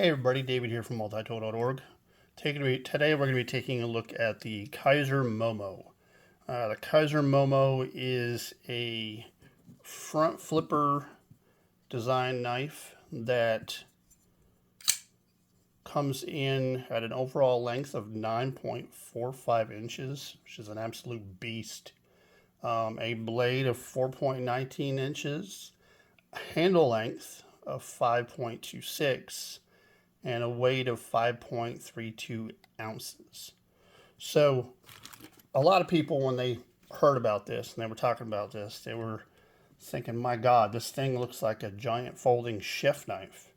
Hey everybody, David here from multitool.org. Today we're going to be taking a look at the Kizer Momo. The Kizer Momo is a front flipper design knife that comes in at an overall length of 9.45 inches, which is an absolute beast. A blade of 4.19 inches, a handle length of 5.26, and a weight of 5.32 ounces. So a lot of people, when they heard about this and they were talking about this, they were thinking, my God, this thing looks like a giant folding chef knife.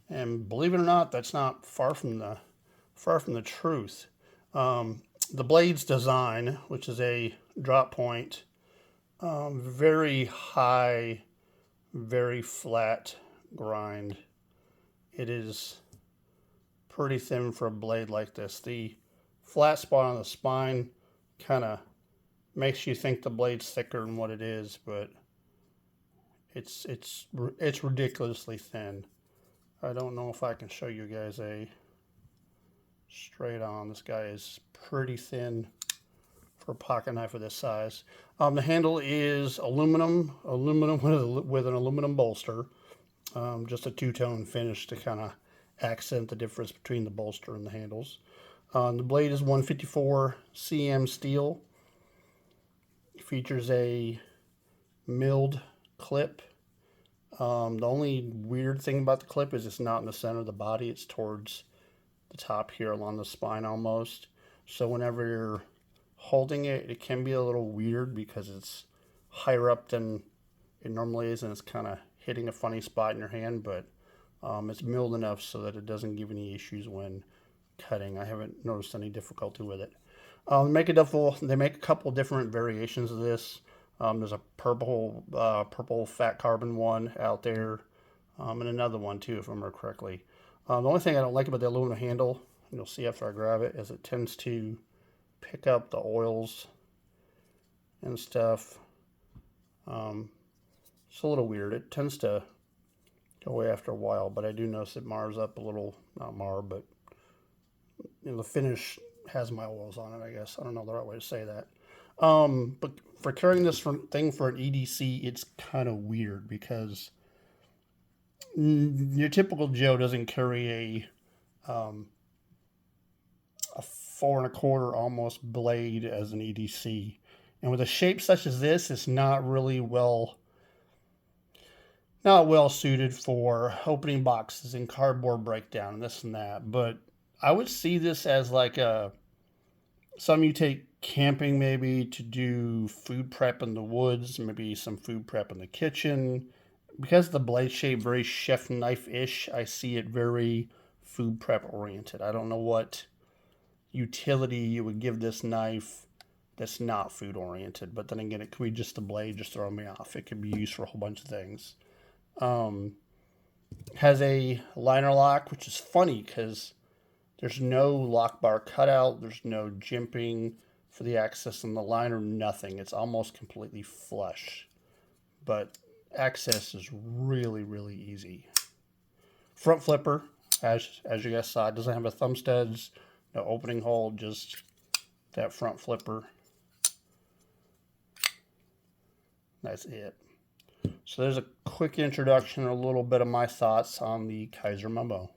And believe it or not, that's not far from the truth. The blade's design, which is a drop point, very high, very flat grind. It is pretty thin for a blade like this. The flat spot on the spine kind of makes you think the blade's thicker than what it is, but it's ridiculously thin. I don't know if I can show you guys a straight on. This guy is pretty thin for a pocket knife of this size. The handle is aluminum with an aluminum bolster. Just a two-tone finish to kind of accent the difference between the bolster and the handles. The blade is 154 cm steel. It features a milled clip. The only weird thing about the clip is it's not in the center of the body. It's towards the top here along the spine almost. So whenever you're holding it, it can be a little weird because it's higher up than it normally is, and it's kind of hitting a funny spot in your hand, but it's milled enough so that it doesn't give any issues when cutting. I haven't noticed any difficulty with it. They make a couple different variations of this. There's a purple fat carbon one out there, and another one too, if I remember correctly. The only thing I don't like about the aluminum handle, you'll see after I grab it, is it tends to pick up the oils and stuff. It's a little weird. It tends to go away after a while, but I do notice it mars up a little. Not mar, but the finish has my oils on it, I guess. I don't know the right way to say that. But for carrying this thing for an EDC, it's kind of weird because your typical Joe doesn't carry a 4 1/4 almost blade as an EDC. And with a shape such as this, it's not well suited for opening boxes and cardboard breakdown and this and that. But I would see this as like something you take camping, maybe to do food prep in the woods, maybe some food prep in the kitchen. Because the blade shape very chef knife-ish, I see it very food prep oriented. I don't know what utility you would give this knife that's not food oriented, but then again, it could be just a blade just throwing me off. It could be used for a whole bunch of things. Has a liner lock, which is funny because there's no lock bar cutout, there's no jimping for the access on the liner, nothing. It's almost completely flush, but access is really, really easy. Front flipper, as you guys saw, it doesn't have a thumb studs, no opening hole, just that front flipper. That's it. So there's a quick introduction, a little bit of my thoughts on the Kizer Momo.